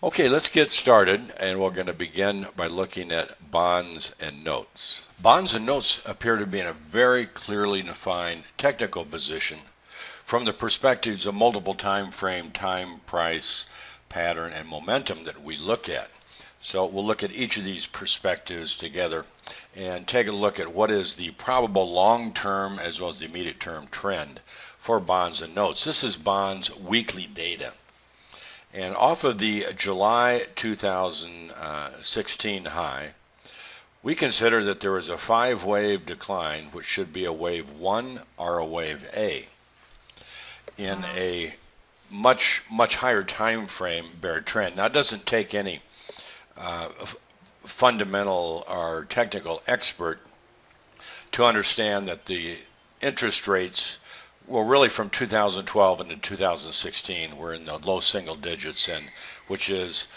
Okay, let's get started, and we're going to begin by looking at bonds and notes. Bonds and notes appear to be in a very clearly defined technical position from the perspectives of multiple time frame, time, price, pattern, and momentum that we look at. So we'll look at each of these perspectives together and take a look at what is the probable long-term as well as the immediate-term trend for bonds and notes. This is bonds weekly data. And off of the July 2016 high, we consider that there is a 5-wave decline, which should be a wave 1 or a wave A, in a much higher time frame bear trend. Now, it doesn't take any fundamental or technical expert to understand that the interest rates, well, really from 2012 into 2016, we're in the low single digits, and which is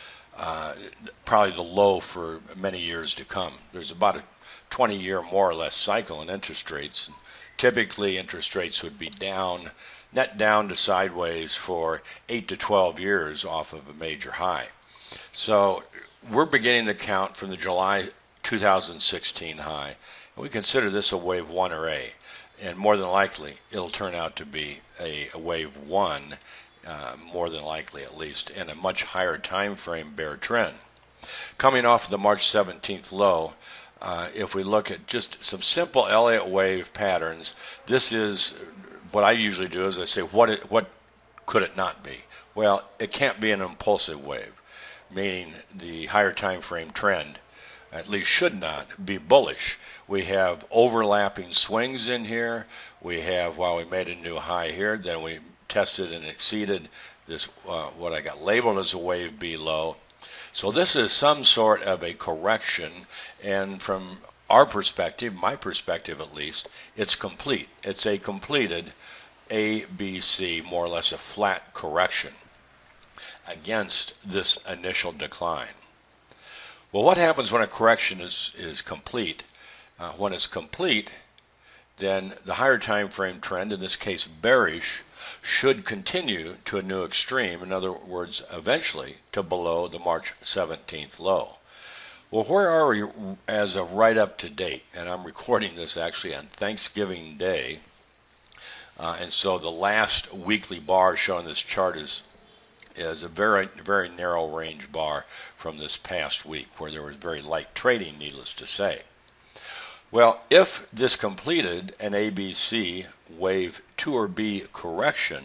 probably the low for many years to come. There's about a 20-year more or less cycle in interest rates. Typically, interest rates would be down, net down to sideways for 8 to 12 years off of a major high. So we're beginning to count from the July 2016 high, and we consider this a wave 1 or A. And more than likely, it'll turn out to be a wave 1, more than likely at least, in a much higher time frame bear trend. Coming off the March 17th low, if we look at just some simple Elliott wave patterns, this is what I usually do is I say, what could it not be? Well, it can't be an impulsive wave, meaning the higher time frame trend at least should not be bullish. We have overlapping swings in here. We have, while we made a new high here, then we tested and exceeded this, what I got labeled as a wave B low. So this is some sort of a correction, and from our perspective, my perspective at least, it's complete. It's a completed ABC, more or less a flat correction against this initial decline. Well, what happens when a correction is complete? When it's complete, then the higher time frame trend, in this case bearish, should continue to a new extreme. In other words, eventually to below the March 17th low. Well, where are we as of right up to date? And I'm recording this actually on Thanksgiving Day. And so the last weekly bar shown in this chart is a very narrow range bar from this past week where there was very light trading, needless to say. Well, if this completed an ABC wave 2 or B correction,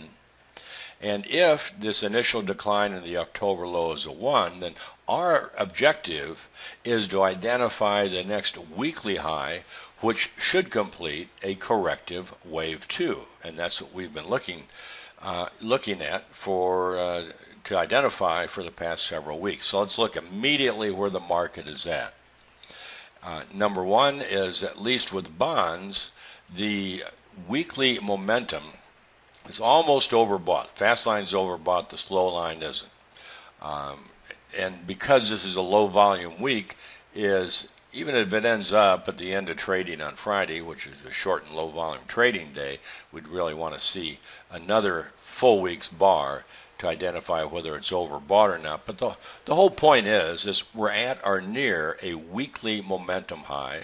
and if this initial decline in the October low is a 1, then our objective is to identify the next weekly high, which should complete a corrective wave 2, and that's what we've been looking at for to identify for the past several weeks. So let's look immediately where the market is at. Number one is, at least with bonds, the weekly momentum is almost overbought. Fast line's overbought, the slow line isn't. And because this is a low volume week, is even if it ends up at the end of trading on Friday, which is a short and low volume trading day, we'd really want to see another full week's bar to identify whether it's overbought or not. But the whole point is we're at or near a weekly momentum high,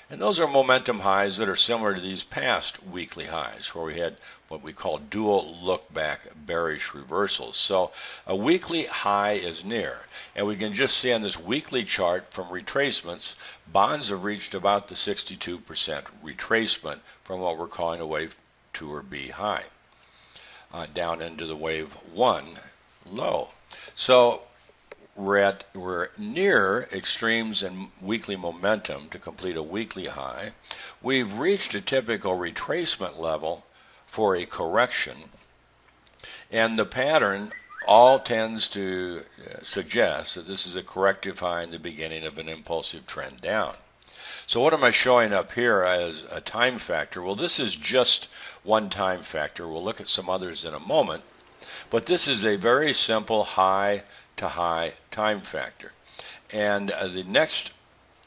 and those are momentum highs that are similar to these past weekly highs where we had what we call dual look-back bearish reversals. So a weekly high is near, and we can just see on this weekly chart from retracements, bonds have reached about the 62% retracement from what we're calling a wave 2 or B high. Down into the wave 1 low. So we're near extremes in weekly momentum to complete a weekly high. We've reached a typical retracement level for a correction, and the pattern all tends to suggest that this is a corrective high in the beginning of an impulsive trend down. So what am I showing up here as a time factor? Well, this is just one time factor. We'll look at some others in a moment. But this is a very simple high to high time factor. And the next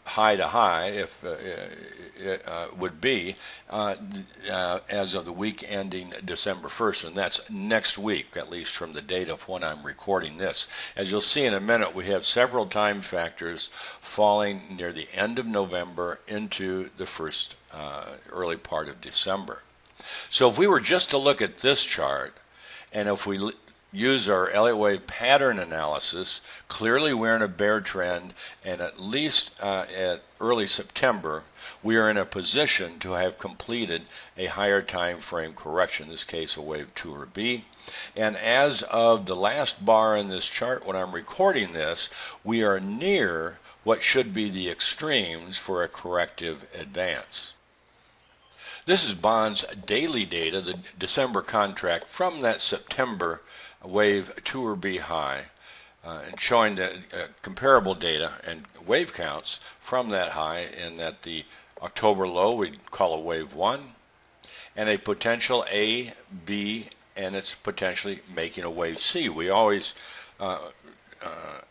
high to high, if would be as of the week ending December 1st, and that's next week, at least from the date of when I'm recording this. As you'll see in a minute, we have several time factors falling near the end of November into the first early part of December. So if we were just to look at this chart, and if we use our Elliott wave pattern analysis, clearly we're in a bear trend, and at least at early September, we are in a position to have completed a higher time frame correction, in this case a wave 2 or B. And as of the last bar in this chart when I'm recording this, we are near what should be the extremes for a corrective advance. This is bonds daily data, the December contract from that September wave 2 or B high, and showing the comparable data and wave counts from that high, and that the October low we'd call a wave 1, and a potential A, B, and it's potentially making a wave C. We always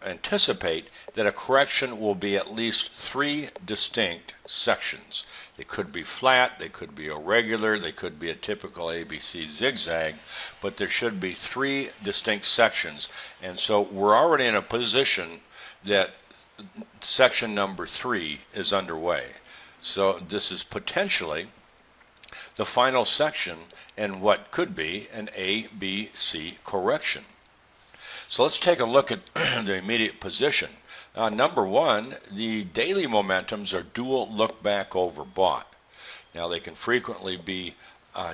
anticipate that a correction will be at least 3 distinct sections. They could be flat, they could be irregular, they could be a typical ABC zigzag, but there should be 3 distinct sections. And so we're already in a position that section number 3 is underway. So this is potentially the final section in what could be an ABC correction. So let's take a look at the immediate position. Number one, the daily momentums are dual look back overbought. Now they can frequently be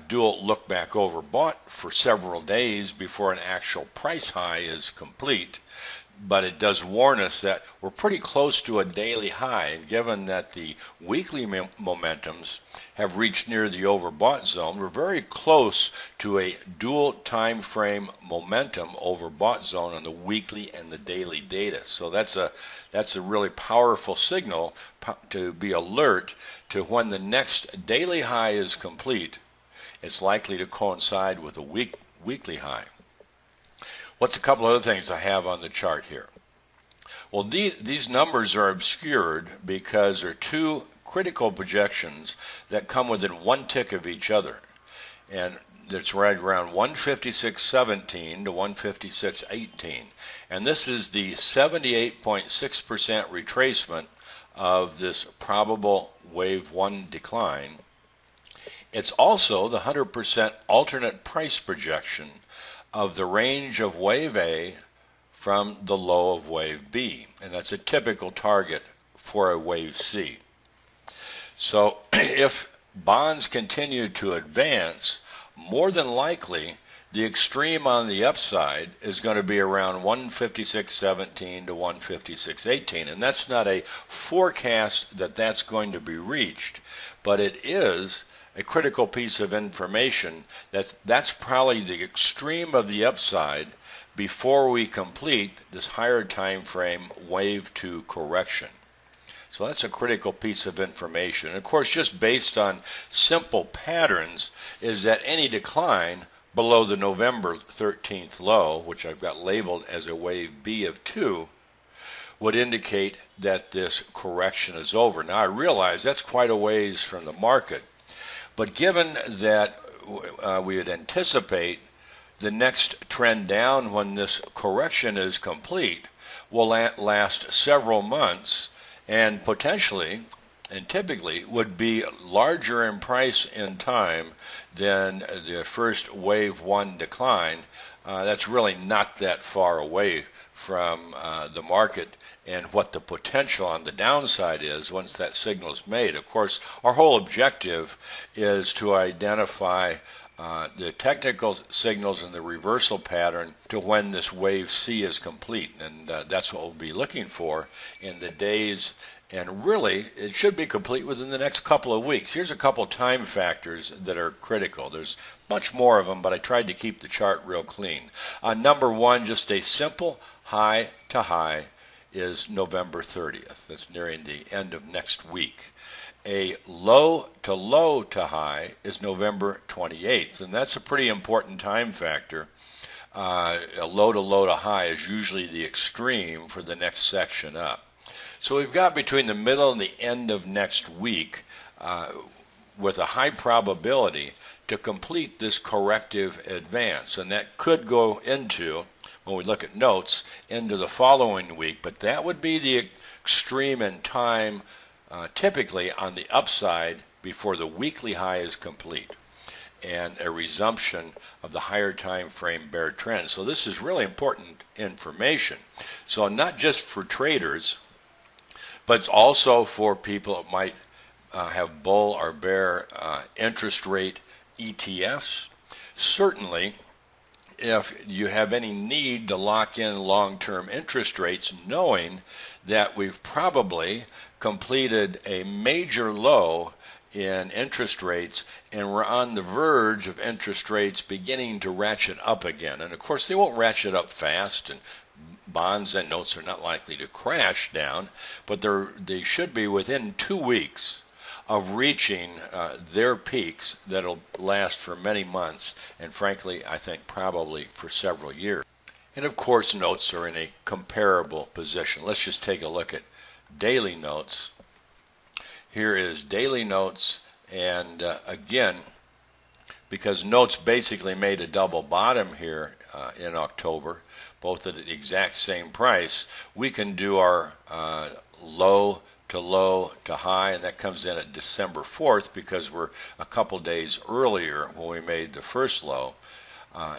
dual look back overbought for several days before an actual price high is complete, but it does warn us that we're pretty close to a daily high, and given that the weekly momentums have reached near the overbought zone, we're very close to a dual time frame momentum overbought zone on the weekly and the daily data. So that's a really powerful signal to be alert to when the next daily high is complete. It's likely to coincide with a weekly high. What's a couple other things I have on the chart here? Well, these numbers are obscured because there are 2 critical projections that come within 1 tick of each other. And it's right around 156.17 to 156.18. And this is the 78.6% retracement of this probable wave 1 decline. It's also the 100% alternate price projection of the range of wave A from the low of wave B, and that's a typical target for a wave C. So if bonds continue to advance, more than likely the extreme on the upside is going to be around 156.17 to 156.18, and that's not a forecast that that's going to be reached, but it is a critical piece of information that's probably the extreme of the upside before we complete this higher time frame wave 2 correction. So that's a critical piece of information. And of course, just based on simple patterns, is that any decline below the November 13th low, which I've got labeled as a wave B of 2, would indicate that this correction is over. Now I realize that's quite a ways from the market, but given that we would anticipate the next trend down when this correction is complete will last several months, and potentially and typically would be larger in price in time than the first wave 1 decline, that's really not that far away from the market and what the potential on the downside is once that signal is made. Of course, our whole objective is to identify the technical signals in the reversal pattern to when this wave C is complete, and that's what we'll be looking for in the days, and really it should be complete within the next couple of weeks. Here's a couple of time factors that are critical. There's much more of them, but I tried to keep the chart real clean. Number one, just a simple high to high is November 30th. That's nearing the end of next week. A low to high is November 28th, and that's a pretty important time factor. A low to high is usually the extreme for the next section up. So we've got between the middle and the end of next week with a high probability to complete this corrective advance. And that could go into, when we look at notes, into the following week. But that would be the extreme in time typically on the upside before the weekly high is complete and a resumption of the higher time frame bear trend. So this is really important information. So not just for traders, but it's also for people that might have bull or bear interest rate ETFs. Certainly, if you have any need to lock in long-term interest rates, knowing that we've probably completed a major low in interest rates and we're on the verge of interest rates beginning to ratchet up again. And of course, they won't ratchet up fast, and bonds and notes are not likely to crash down, but they should be within 2 weeks of reaching their peaks that'll last for many months, and frankly, I think probably for several years. And of course, notes are in a comparable position. Let's just take a look at daily notes. Here is daily notes, and again, because notes basically made a double bottom here in October, both at the exact same price, we can do our low to high, and that comes in at December 4th because we're a couple days earlier when we made the first low.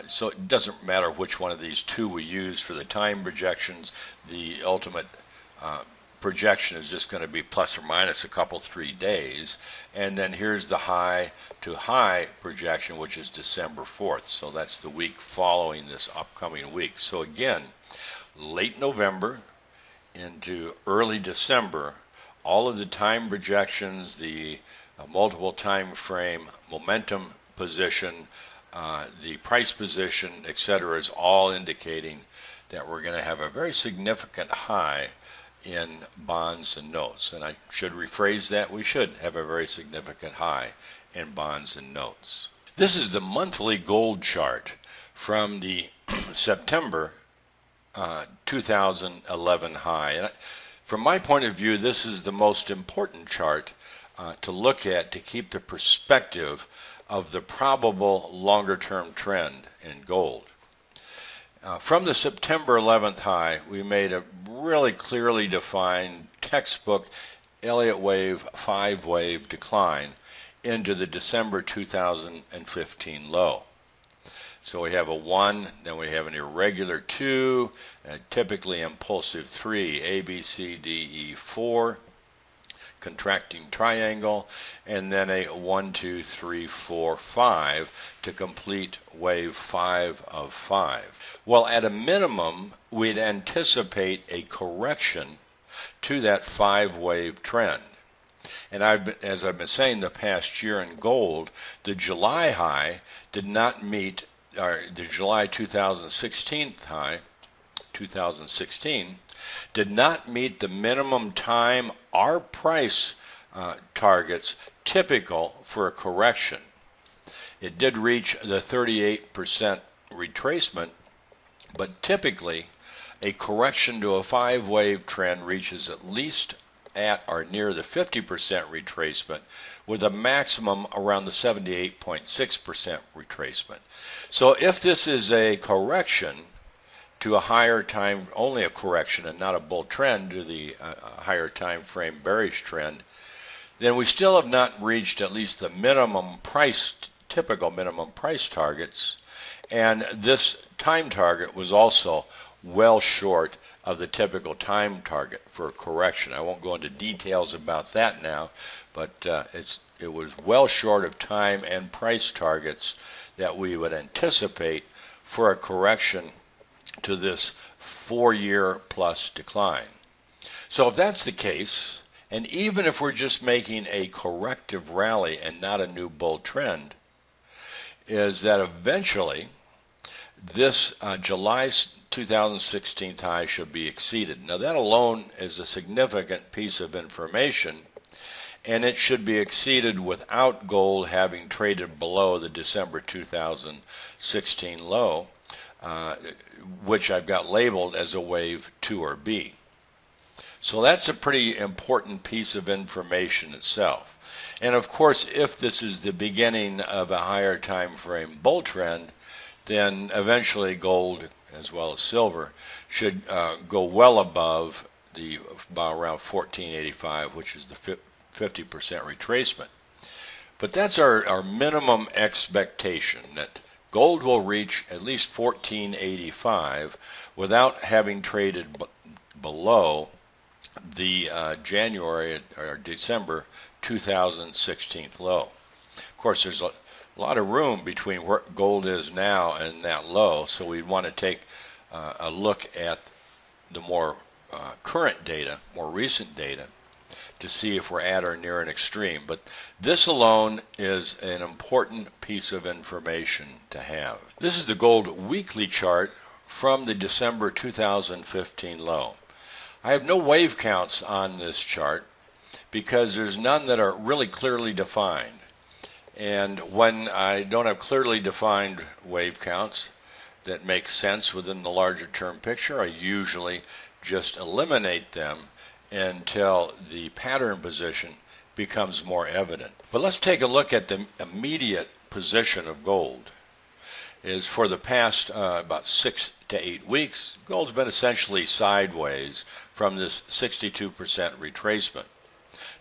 So it doesn't matter which one of these two we use for the time projections. The ultimate projection is just going to be plus or minus a couple, 3 days. And then here's the high to high projection, which is December 4th. So that's the week following this upcoming week. So again, late November into early December, all of the time projections, the multiple time frame momentum position, the price position, etc., is all indicating that we're going to have a very significant high in bonds and notes. And I should rephrase that, we should have a very significant high in bonds and notes. This is the monthly gold chart from the September 2011 high. And from my point of view, this is the most important chart to look at to keep the perspective of the probable longer-term trend in gold. From the September 11th high, we made a really clearly defined textbook Elliott wave, 5-wave decline into the December 2015 low. So we have a 1, then we have an irregular 2, a typically impulsive 3, A, B, C, D, E, 4, contracting triangle, and then a 1, 2, 3, 4, 5 to complete wave 5 of 5. Well, at a minimum, we'd anticipate a correction to that 5-wave trend. And as I've been saying the past year in gold, the July high did not meet, or the July 2016 high, 2016, did not meet the minimum time or price targets typical for a correction. It did reach the 38% retracement, but typically a correction to a 5-wave trend reaches at least at or near the 50% retracement, with a maximum around the 78.6% retracement. So if this is a correction to a higher time, only a correction and not a bull trend to the higher time frame bearish trend, then we still have not reached at least the minimum price, typical minimum price targets, and this time target was also well short of the typical time target for a correction. I won't go into details about that now, but it was well short of time and price targets that we would anticipate for a correction to this 4-year plus decline. So if that's the case, and even if we're just making a corrective rally and not a new bull trend, is that eventually this July 2016 high should be exceeded. Now that alone is a significant piece of information, and it should be exceeded without gold having traded below the December 2016 low, which I've got labeled as a wave 2 or B. So that's a pretty important piece of information itself. And of course, if this is the beginning of a higher time frame bull trend, then eventually gold as well as silver should go well above the about around 1485, which is the 50% retracement. But that's our minimum expectation, that gold will reach at least 1485 without having traded below the January or December 2016 low. Of course, there's a lot of room between where gold is now and that low, so we'd want to take a look at the more current data, more recent data, to see if we're at or near an extreme. But this alone is an important piece of information to have. This is the gold weekly chart from the December 2015 low. I have no wave counts on this chart because there's none that are really clearly defined. And when I don't have clearly defined wave counts that make sense within the larger term picture, I usually just eliminate them until the pattern position becomes more evident. But let's take a look at the immediate position of gold. Is for the past about 6 to 8 weeks, gold's been essentially sideways from this 62% retracement.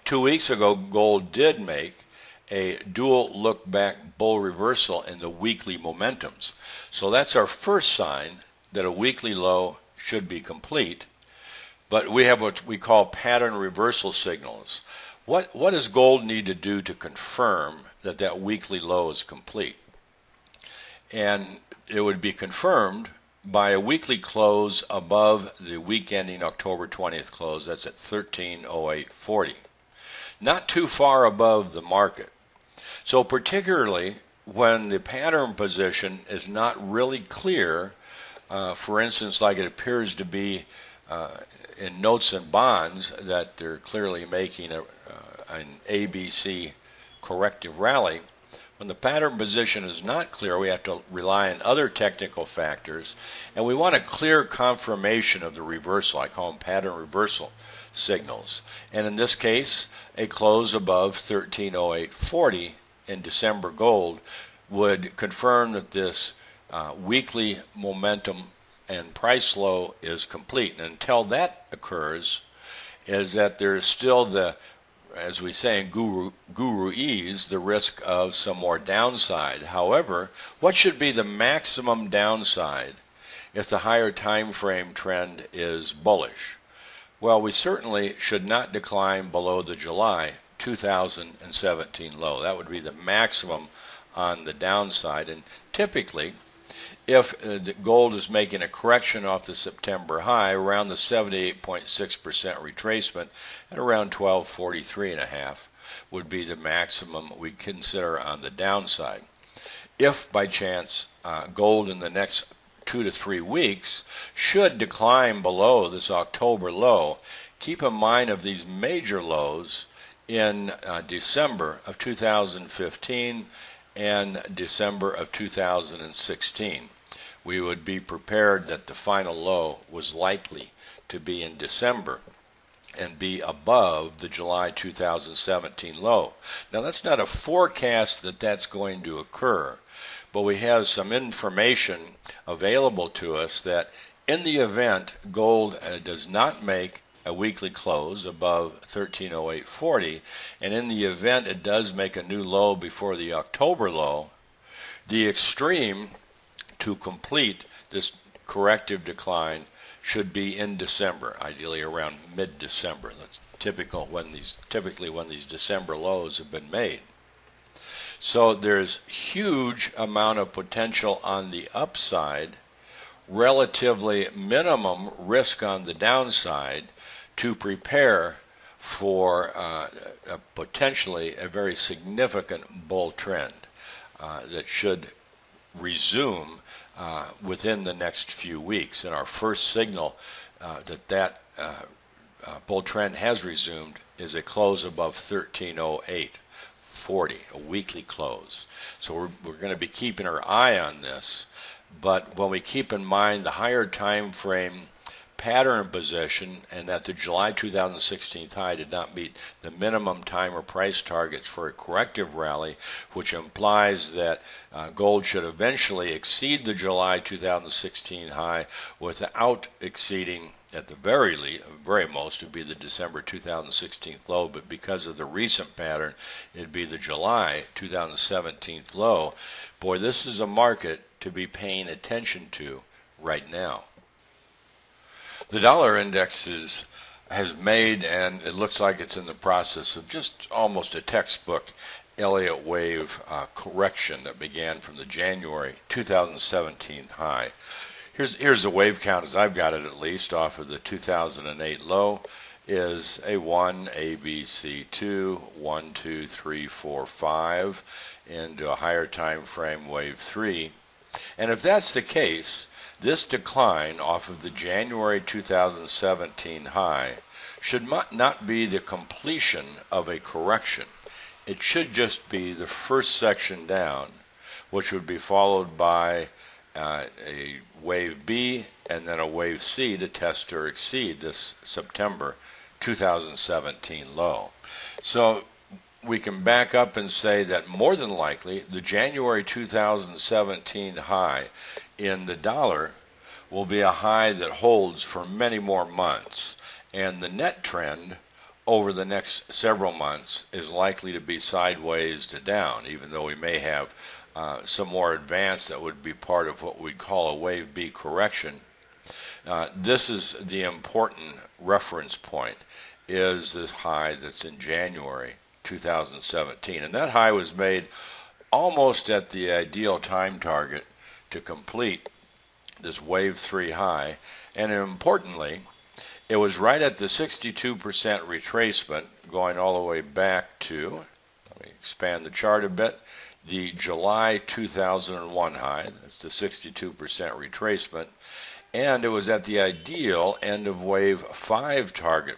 2 weeks ago, gold did make a dual look-back bull reversal in the weekly momentums. So that's our first sign that a weekly low should be complete. But we have what we call pattern reversal signals. What does gold need to do to confirm that that weekly low is complete? And it would be confirmed by a weekly close above the week ending October 20th close. That's at 1308.40. Not too far above the market. So particularly when the pattern position is not really clear, for instance, like it appears to be in notes and bonds, that they're clearly making an ABC corrective rally. When the pattern position is not clear, we have to rely on other technical factors, and we want a clear confirmation of the reversal. I call them pattern reversal signals. And in this case, a close above 1308.40 in December gold would confirm that this weekly momentum and price low is complete. And until that occurs, is that there's still the, as we say in Guruese, the risk of some more downside. However, what should be the maximum downside if the higher time frame trend is bullish? Well, we certainly should not decline below the July 2017 low. That would be the maximum on the downside. And typically, if the gold is making a correction off the September high around the 78.6% retracement at around 1243.5 would be the maximum we consider on the downside. If by chance gold in the next 2 to 3 weeks should decline below this October low, keep in mind of these major lows in December of 2015 and December of 2016. We would be prepared that the final low was likely to be in December and be above the July 2017 low. Now, that's not a forecast that that's going to occur, but we have some information available to us that in the event gold does not make a weekly close above 1308.40, and in the event it does make a new low before the October low, the extreme to complete this corrective decline should be in December, ideally around mid-December. That's typically when these December lows have been made. So there's huge amount of potential on the upside, relatively minimum risk on the downside to prepare for potentially a very significant bull trend that should resume within the next few weeks. And our first signal that bull trend has resumed is a close above 1308.40, a weekly close. So we're going to be keeping our eye on this. But when we keep in mind the higher time frame pattern position and that the July 2016 high did not meet the minimum time or price targets for a corrective rally, which implies that gold should eventually exceed the July 2016 high without exceeding, at the very most, would be the December 2016 low, but because of the recent pattern, it'd be the July 2017 low. Boy, this is a market to be paying attention to right now. The dollar index has made, and it looks like it's in the process of just almost a textbook Elliott wave correction that began from the January 2017 high. Here's the wave count as I've got it, at least, off of the 2008 low. Is a 1, A, B, C, 2, 1, 2, 3, 4, 5, into a higher time frame wave 3. And if that's the case, this decline off of the January 2017 high should not be the completion of a correction. It should just be the first section down, which would be followed by a wave B and then a wave C to test or exceed this September 2017 low. So we can back up and say that more than likely the January 2017 high in the dollar will be a high that holds for many more months, and the net trend over the next several months is likely to be sideways to down, even though we may have some more advance that would be part of what we'd call a wave B correction. This is the important reference point, is this high that's in January 2017. And that high was made almost at the ideal time target to complete this wave 3 high. And importantly, it was right at the 62% retracement going all the way back to, let me expand the chart a bit, the July 2001 high. That's the 62% retracement. And it was at the ideal end of wave 5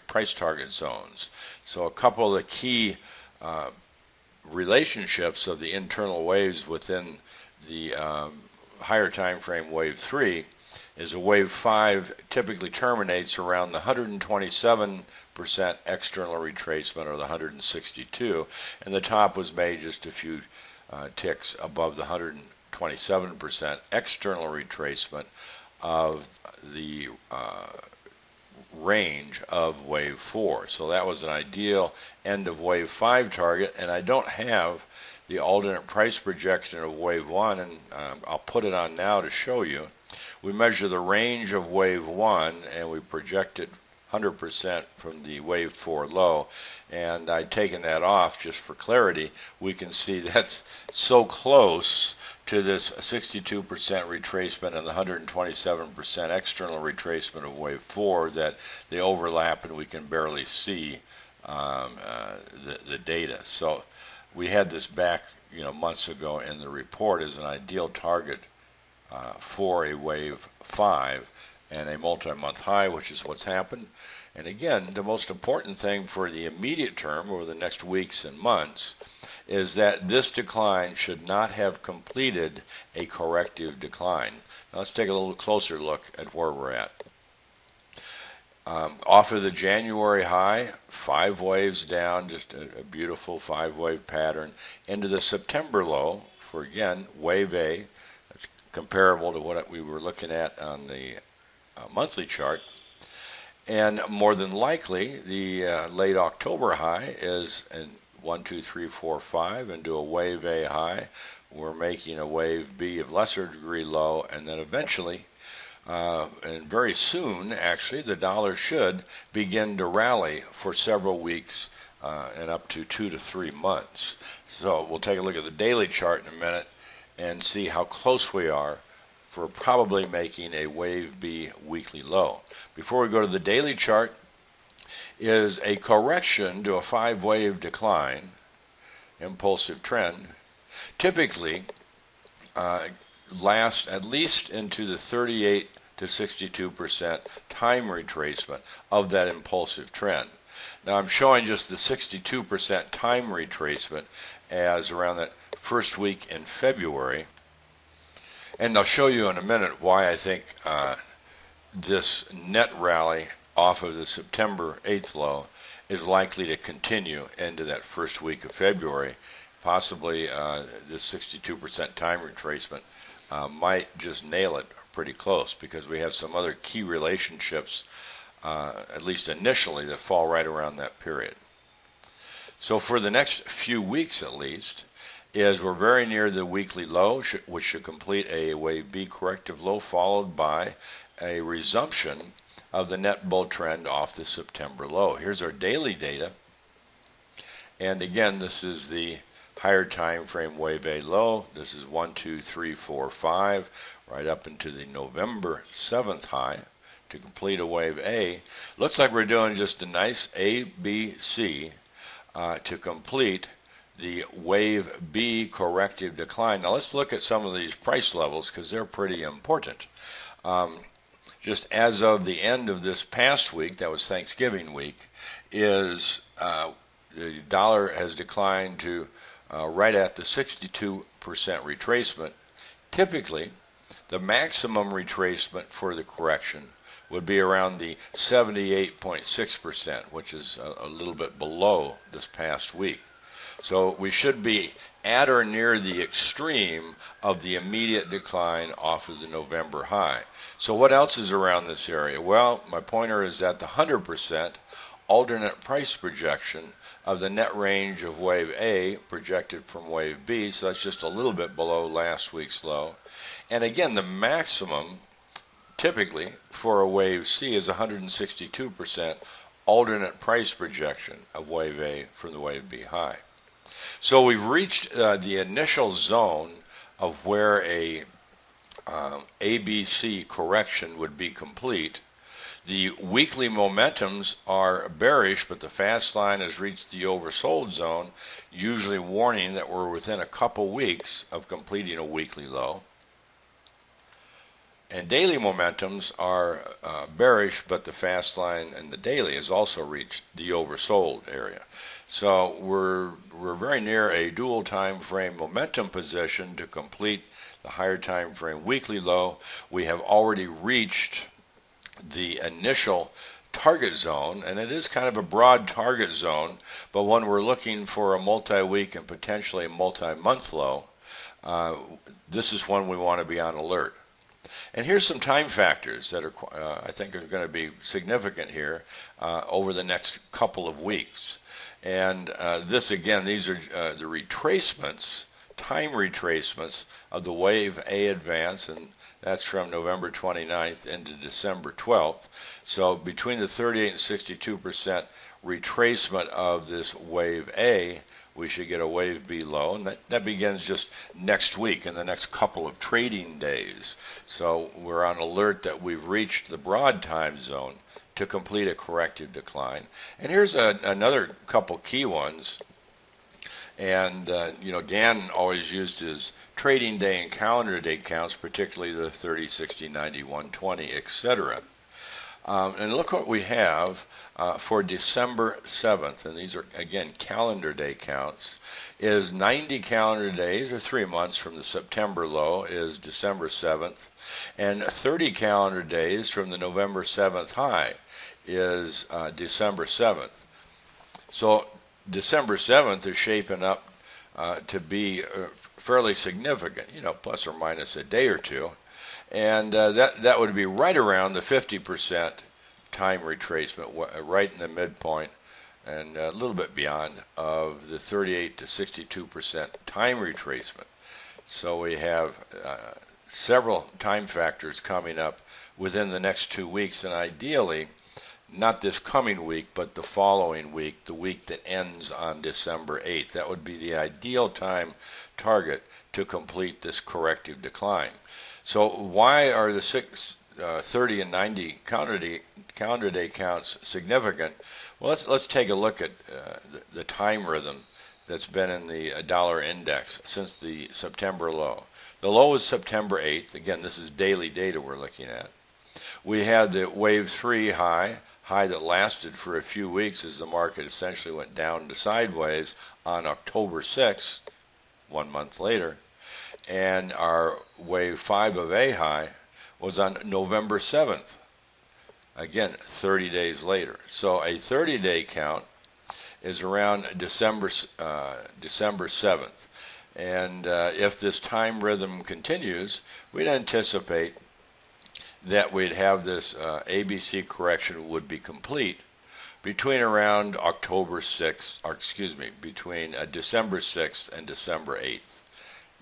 price target zones. So a couple of the key relationships of the internal waves within the higher time frame wave 3 is a wave 5 typically terminates around the 127% external retracement, or the 162, and the top was made just a few ticks above the 127% external retracement of the range of wave 4. So that was an ideal end of wave 5 target, and I don't have the alternate price projection of wave 1, and I'll put it on now to show you. We measure the range of wave 1 and we project it 100% from the wave 4 low, and I've taken that off just for clarity. We can see that's so close to this 62% retracement and the 127% external retracement of wave 4 that they overlap and we can barely see the data. So we had this back months ago in the report as an ideal target for a wave 5 and a multi-month high, which is what's happened. And again, the most important thing for the immediate term, over the next weeks and months, is that this decline should not have completed a corrective decline. Now let's take a little closer look at where we're at. Off of the January high, 5 waves down, just a beautiful 5-wave pattern, into the September low for, again, wave A. That's comparable to what we were looking at on the monthly chart. And more than likely, the late October high is in 1, 2, 3, 4, 5 into a wave A high. We're making a wave B of lesser degree low, and then eventually, and very soon actually, the dollar should begin to rally for several weeks and up to 2 to 3 months. So we'll take a look at the daily chart in a minute and see how close we are for probably making a wave B weekly low. Before we go to the daily chart, is a correction to a 5-wave decline, impulsive trend, typically lasts at least into the 38 to 62% time retracement of that impulsive trend. Now I'm showing just the 62% time retracement as around that first week in February. And I'll show you in a minute why I think this net rally off of the September 8th low is likely to continue into that first week of February. Possibly the 62% time retracement might just nail it pretty close, because we have some other key relationships, at least initially, that fall right around that period. So for the next few weeks at least, is we're very near the weekly low, which should complete a wave B corrective low, followed by a resumption of the net bull trend off the September low. Here's our daily data. And again, this is the higher time frame wave A low. This is 1, 2, 3, 4, 5, right up into the November 7th high to complete a wave A. Looks like we're doing just a nice A, B, C to complete the wave B corrective decline. Now let's look at some of these price levels, because they're pretty important. Just as of the end of this past week, that was Thanksgiving week, is the dollar has declined to right at the 62% retracement. Typically, the maximum retracement for the correction would be around the 78.6%, which is a little bit below this past week. So we should be at or near the extreme of the immediate decline off of the November high. So what else is around this area? Well, my pointer is at the 100% alternate price projection of the net range of wave A projected from wave B, so that's just a little bit below last week's low. And again, the maximum typically for a wave C is 162% alternate price projection of wave A from the wave B high. So we've reached the initial zone of where a ABC correction would be complete. The weekly momentums are bearish, but the fast line has reached the oversold zone, usually warning that we're within a couple weeks of completing a weekly low. And daily momentums are bearish, but the fast line and the daily has also reached the oversold area. So we're very near a dual time frame momentum position to complete the higher time frame weekly low. We have already reached the initial target zone, and it is kind of a broad target zone, but when we're looking for a multi-week and potentially a multi-month low, this is when we want to be on alert. And here's some time factors that are, I think, are going to be significant here over the next couple of weeks. And this, again, these are the retracements, time retracements of the wave A advance, and that's from November 29th into December 12th. So between the 38 and 62% retracement of this wave A, we should get a wave B low, and that begins just next week, in the next couple of trading days. So we're on alert that we've reached the broad time zone to complete a corrective decline. And here's another couple key ones. And, Dan always used his trading day and calendar day counts, particularly the 30, 60, 90, 120, etc. And look what we have for December 7th, and these are, again, calendar day counts, is 90 calendar days, or 3 months, from the September low is December 7th, and 30 calendar days from the November 7th high is December 7th. So December 7th is shaping up to be fairly significant, plus or minus a day or two. And that would be right around the 50% time retracement, right in the midpoint, and a little bit beyond of the 38 to 62% time retracement. So we have several time factors coming up within the next 2 weeks, and ideally, not this coming week, but the following week, the week that ends on December 8th. That would be the ideal time target to complete this corrective decline. So why are the 30 and 90 calendar day counts significant? Well, let's take a look at the time rhythm that's been in the dollar index since the September low. The low was September 8th. Again, this is daily data we're looking at. We had the wave 3 high that lasted for a few weeks as the market essentially went down to sideways on October 6th, 1 month later. And our wave 5 of A high was on November 7th, again 30 days later. So a 30-day count is around December 7th. And if this time rhythm continues, we'd anticipate that we'd have this ABC correction would be complete between around October 6th, or excuse me, between December 6th and December 8th,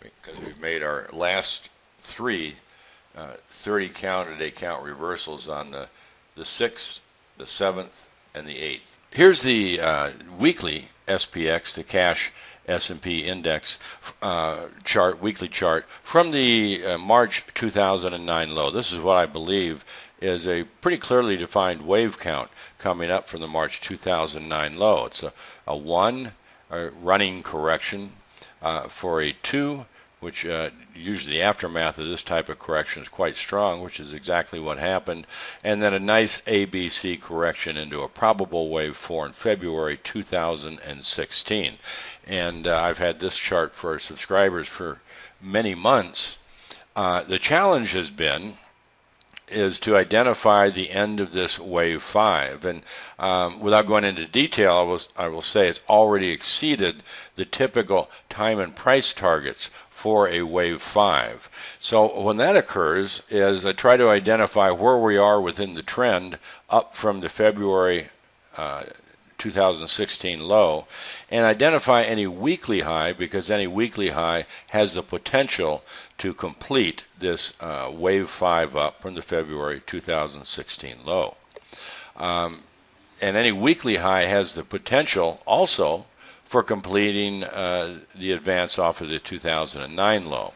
because we've made our last three 30 count a day count reversals on the 6th, the 7th, and the 8th. Here's the weekly SPX, the cash S&P index chart, weekly chart from the March 2009 low. This is what I believe is a pretty clearly defined wave count coming up from the March 2009 low. It's a 1, a running correction, for a 2, which usually the aftermath of this type of correction is quite strong, which is exactly what happened, and then a nice ABC correction into a probable wave 4 in February 2016. And I've had this chart for our subscribers for many months. The challenge has been is to identify the end of this wave 5, and without going into detail, I will say it's already exceeded the typical time and price targets for a wave 5. So when that occurs, is I try to identify where we are within the trend up from the February 2016 low, and identify any weekly high, because any weekly high has the potential to complete this wave 5 up from the February 2016 low. And any weekly high has the potential also for completing the advance off of the 2009 low.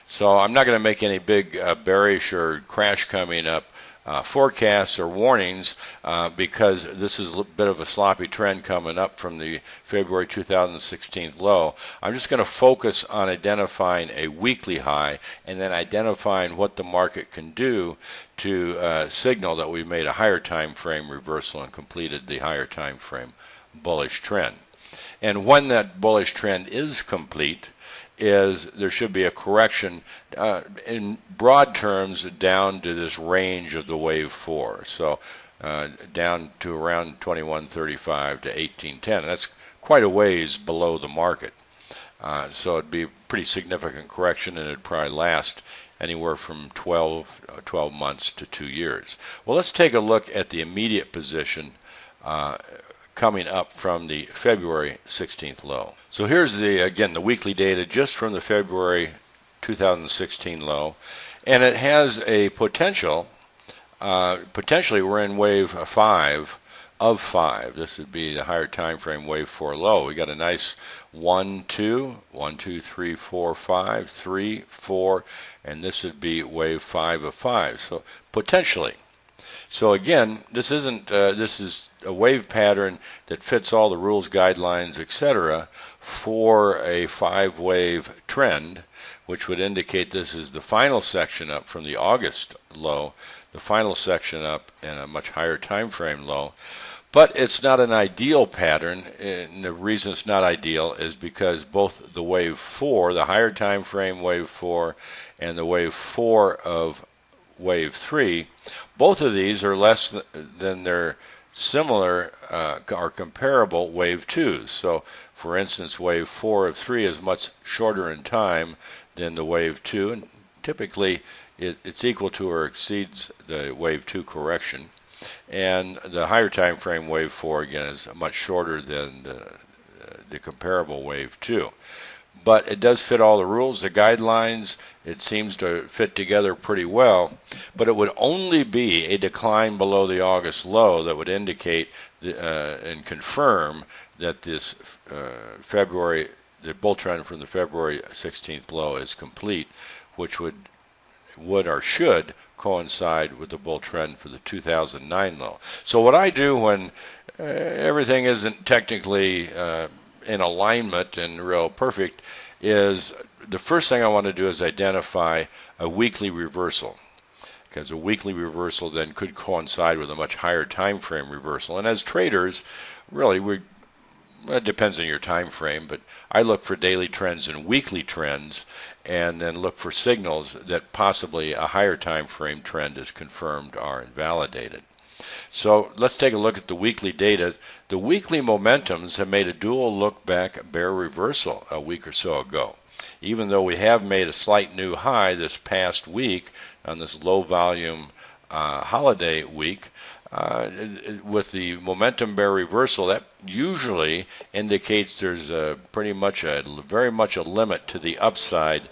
So I'm not going to make any big bearish or crash coming up forecasts or warnings because this is a bit of a sloppy trend coming up from the February 2016 low. I'm just going to focus on identifying a weekly high and then identifying what the market can do to signal that we've made a higher time frame reversal and completed the higher time frame bullish trend. And when that bullish trend is complete, there should be a correction in broad terms down to this range of the wave 4. So down to around 2135 to 1810. And that's quite a ways below the market. So it'd be a pretty significant correction, and it'd probably last anywhere from 12 months to 2 years. Well, let's take a look at the immediate position coming up from the February 16th low. So here's again the weekly data just from the February 2016 low, and it has a potentially we're in wave 5 of 5. This would be the higher time frame wave 4 low. We got a nice 1, 2, 1, 2, 3, 4, 5, 3, 4, and this would be wave 5 of 5. So potentially. So again, this is a wave pattern that fits all the rules, guidelines, etc. for a 5-wave trend, which would indicate this is the final section up from the August low, the final section up in a much higher time frame low. But it's not an ideal pattern, and the reason it's not ideal is because both the wave 4, the higher time frame wave 4, and the wave 4 of wave 3, both of these are less than their similar or comparable wave 2s. So for instance, wave 4 of 3 is much shorter in time than the wave 2, and typically it's equal to or exceeds the wave 2 correction. And the higher time frame wave 4 again is much shorter than the comparable wave 2. But it does fit all the rules, the guidelines. It seems to fit together pretty well. But it would only be a decline below the August low that would indicate and confirm that this the bull trend from the February 16th low is complete, which would or should coincide with the bull trend for the 2009 low. So what I do when everything isn't technically in alignment and real perfect is the first thing I want to do is identify a weekly reversal, because a weekly reversal then could coincide with a much higher time frame reversal. And as traders, really it depends on your time frame, but I look for daily trends and weekly trends, and then look for signals that possibly a higher time frame trend is confirmed or invalidated. So let's take a look at the weekly data. The weekly momentums have made a dual look back bear reversal a week or so ago. Even though we have made a slight new high this past week on this low volume holiday week, with the momentum bear reversal, that usually indicates there's very much a limit to the upside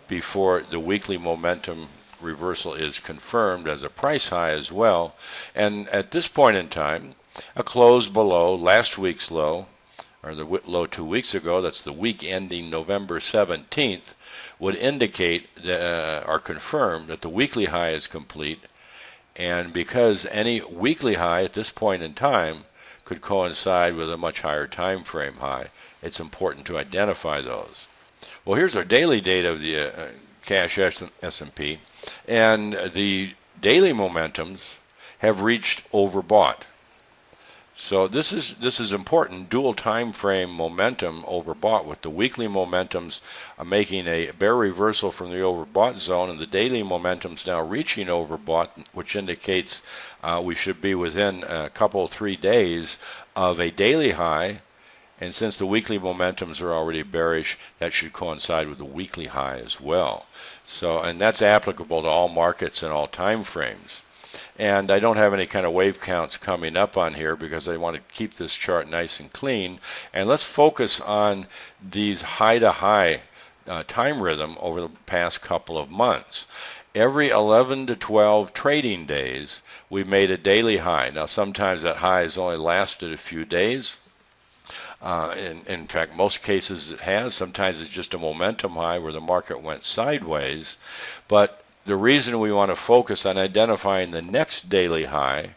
before the weekly momentum reversal is confirmed as a price high as well. And at this point in time, a close below last week's low, or the low 2 weeks ago, that's the week ending November 17th, would indicate or confirm that the weekly high is complete. And because any weekly high at this point in time could coincide with a much higher time frame high, it's important to identify those. Well, here's our daily data of the cash S&P, and the daily momentums have reached overbought. So this is important. Dual time frame momentum overbought, with the weekly momentums making a bear reversal from the overbought zone, and the daily momentums now reaching overbought, which indicates we should be within a couple, 3 days of a daily high. And since the weekly momentums are already bearish, that should coincide with the weekly high as well. So, and that's applicable to all markets and all time frames. And I don't have any kind of wave counts coming up on here because I want to keep this chart nice and clean. And let's focus on these high-to-high time rhythm over the past couple of months. Every 11 to 12 trading days, we've made a daily high. Now, sometimes that high has only lasted a few days. In fact, most cases it has. Sometimes it's just a momentum high where the market went sideways. But the reason we want to focus on identifying the next daily high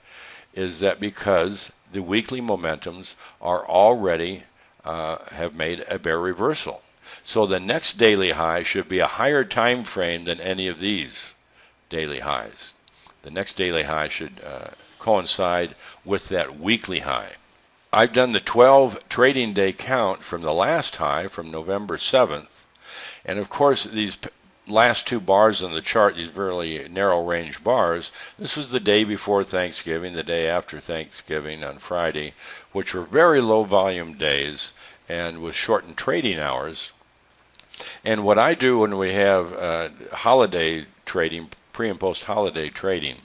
is that because the weekly momentums are already have made a bear reversal. So the next daily high should be a higher time frame than any of these daily highs. The next daily high should coincide with that weekly high. I've done the 12 trading day count from the last high from November 7th. And of course, these last 2 bars on the chart, these very narrow range bars, this was the day before Thanksgiving, the day after Thanksgiving on Friday, which were very low volume days and with shortened trading hours. And what I do when we have holiday trading, pre and post holiday trading,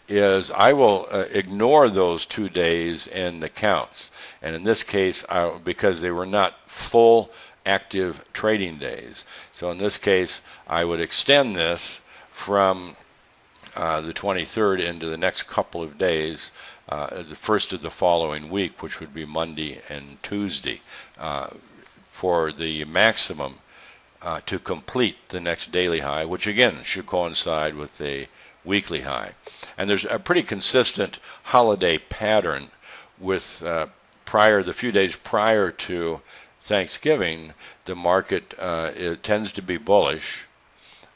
is I will ignore those 2 days in the counts. And in this case, because they were not full active trading days. So in this case, I would extend this from the 23rd into the next couple of days, the first of the following week, which would be Monday and Tuesday, for the maximum to complete the next daily high, which again should coincide with a weekly high. And there's a pretty consistent holiday pattern with the few days prior to Thanksgiving, the market it tends to be bullish,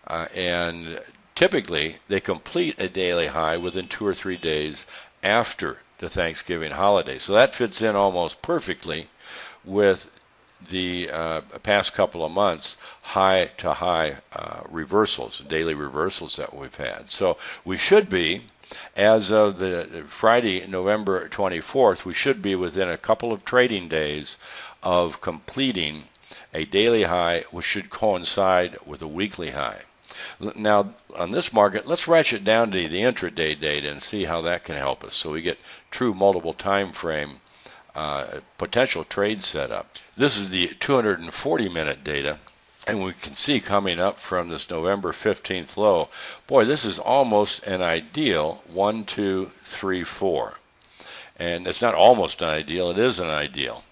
and typically they complete a daily high within 2 or 3 days after the Thanksgiving holiday. So that fits in almost perfectly with the past couple of months high-to-high reversals, daily reversals that we've had. So we should be, as of the Friday, November 24th, we should be within a couple of trading days of completing a daily high, which should coincide with a weekly high. Now, on this market, let's ratchet down to the intraday data and see how that can help us, so we get true multiple time frame potential trade setup. This is the 240-minute data, and we can see coming up from this November 15th low, boy, this is almost an ideal 1, 2, 3, 4. And it's not almost an ideal, it is an ideal.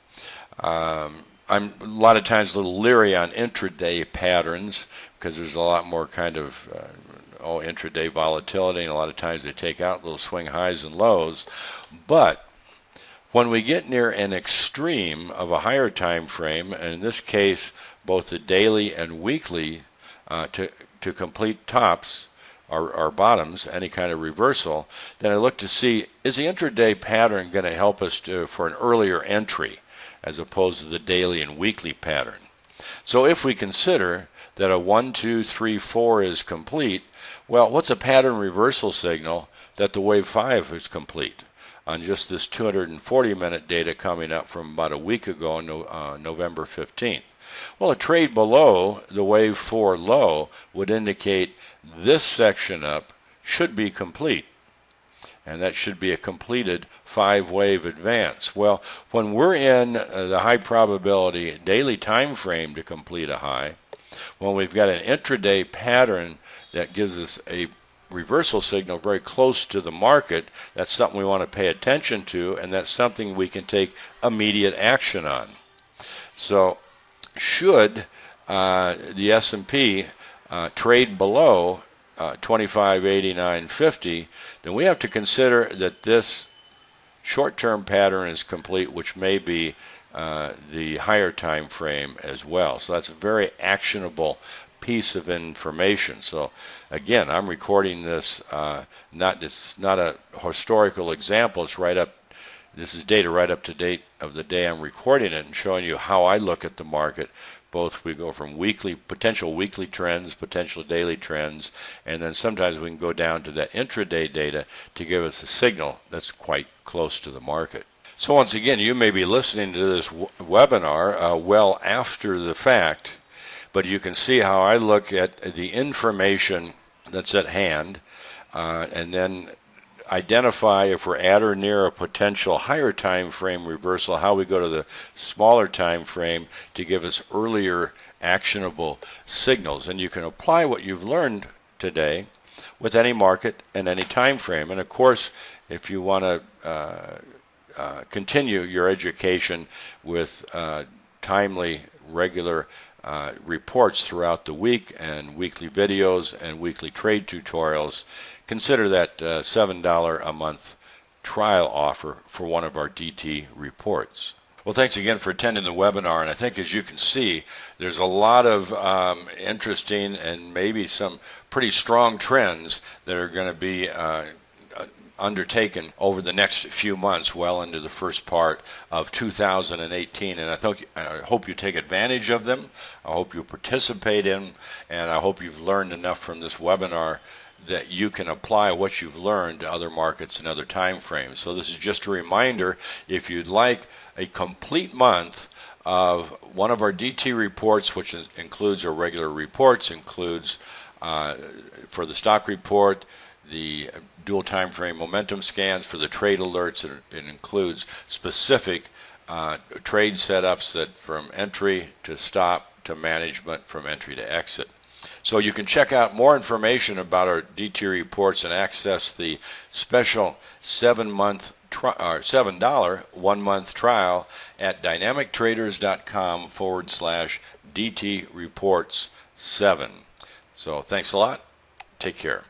I'm a lot of times a little leery on intraday patterns because there's a lot more kind of intraday volatility, and a lot of times they take out little swing highs and lows. But when we get near an extreme of a higher time frame, and in this case both the daily and weekly to complete tops or bottoms, any kind of reversal, then I look to see, is the intraday pattern going to help us for an earlier entry as opposed to the daily and weekly pattern. So if we consider that a 1, 2, 3, 4 is complete, well, what's a pattern reversal signal that the wave 5 is complete? on just this 240-minute data coming up from about a week ago, November 15th. Well, a trade below the wave 4 low would indicate this section up should be complete. And that should be a completed 5-wave advance. Well, when we're in the high probability daily time frame to complete a high, when we've got an intraday pattern that gives us a reversal signal very close to the market, that's something we want to pay attention to, and that's something we can take immediate action on. So should the S&P trade below 2589.50, then we have to consider that this short-term pattern is complete, which may be the higher time frame as well. So that's a very actionable piece of information. So again, I'm recording this. It's not a historical example. It's right up. This is data right up to date of the day I'm recording it and showing you how I look at the market. Both we go from potential weekly trends, potential daily trends, and then sometimes we can go down to that intraday data to give us a signal that's quite close to the market. So once again, you may be listening to this webinar well after the fact, but you can see how I look at the information that's at hand and then identify if we're at or near a potential higher time frame reversal, how we go to the smaller time frame to give us earlier actionable signals. And you can apply what you've learned today with any market and any time frame. And of course, if you want to continue your education with timely, regular reports throughout the week and weekly videos and weekly trade tutorials, consider that $7 a month trial offer for one of our DT reports. Well, thanks again for attending the webinar, and I think as you can see, there's a lot of interesting and maybe some pretty strong trends that are going to be undertaken over the next few months, well into the first part of 2018, and I hope you take advantage of them. I hope you participate in, and I hope you've learned enough from this webinar that you can apply what you've learned to other markets and other time frames. So this is just a reminder, if you'd like a complete month of one of our DT reports, which includes our regular reports, includes for the stock report, the dual time frame momentum scans, for the trade alerts, it includes specific trade setups that from entry to stop to management, from entry to exit. So you can check out more information about our DT reports and access the special $7 1-month trial at dynamictraders.com/DT reports 7. So thanks a lot. Take care.